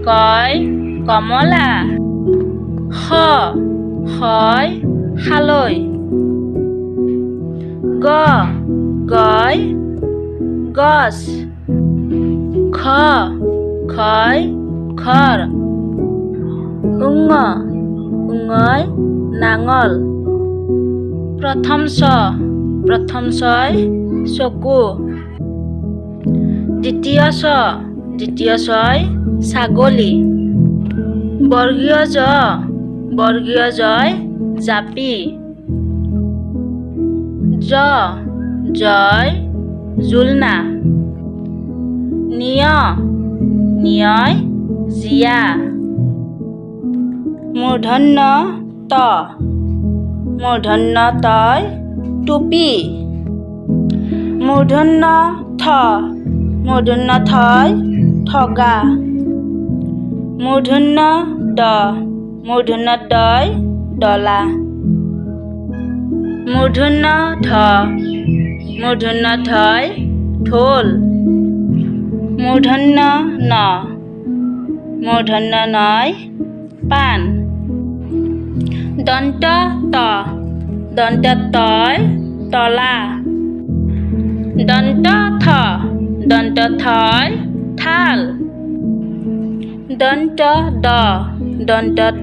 কয় কমলা হয় খালৈ গয় গছ খয় ঘৰ ঙই নাঙল প্ৰথম ছয় চকু দ্বিতীয় ছয় ছাগলী বৰ্গীয় জয় জাপি জয় জুলনা নিয়য় জীয়া মূৰ্ধন্য তয় টুপি মূৰ্ধন্য থয় ঠগা মূৰ্ধন্য দয় ডলা মূৰ্ধন্য ধয় ঢোল মূৰ্ধন্য নয় পাণ দন্ত তয় তলা দন্ত থয় থাল দন্ত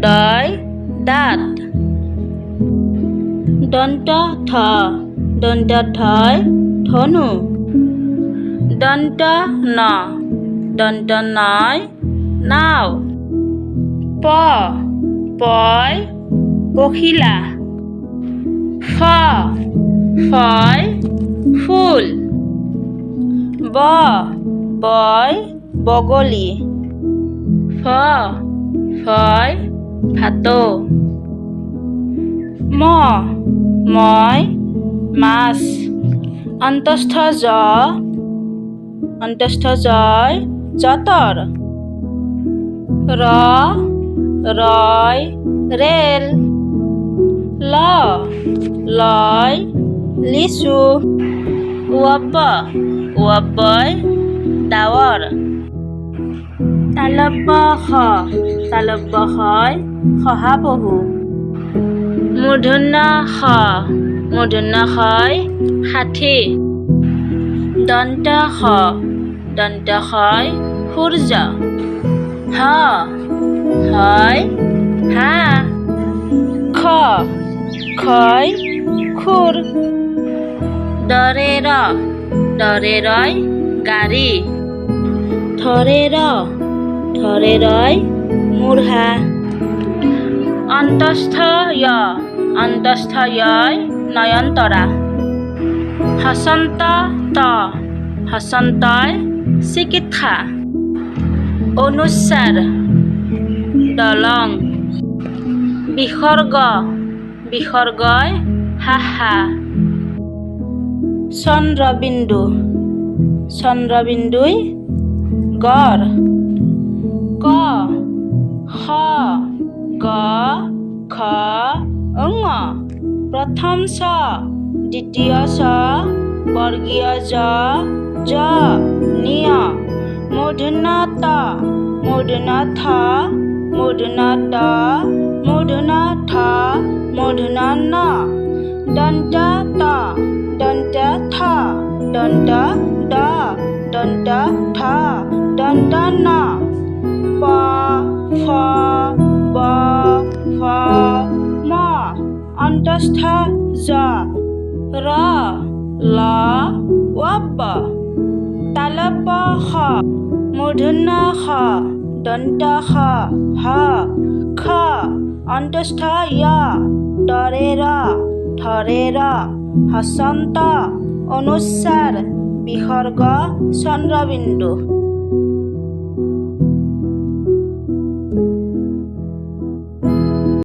দয় দাঁত দন্ত থয় ধনু দন্ত নয় নাও পয় পখিলা ফয় ফুল বয় বগলী ফয় ভাটৌ মই মাছ অন্তস্থ জয় যঁতৰ ৰয় ৰেল লয় লিচু উৱব্বয় ডাৱৰ তালব্য হয় শহাপহু মূৰ্ধন্য হয় ষাঠি দন্ত হয় সূৰ্য হয় হাঁহ খয় খুৰ দৰে ৰয় গাড়ী ধৰে ৰয় মূঢ়া অন্তস্থ য় নয়নতৰা হসন্তই চিকিৎসা অনুস্বাৰ দলং বিসৰ্গই হাঁহা চন্দ্ৰবিন্দুই গড় ক খ গ ঘ ঙ প্ৰথম ছ দ্বিতীয় ছ বৰ্গীয় জ নিয় মূৰ্ধন্য ত মূৰ্ধন্য থ মূৰ্ধন্য দ মূৰ্ধন্য থ মূৰ্ধন্য ন দন্ত ত দন্ত থ দন্ত দ দন্ত থ দন্ত ন প ফ ব ফ ম অন্তস্থ জ ৰ ল ৱ তালব্য খ মূৰ্ধন্য খ দন্ত খ হ খ অন্তস্থ য় দৰে ৰ ধৰে ৰ হসন্ত অনুস্বাৰ বিসৰ্গ চন্দ্ৰবিন্দু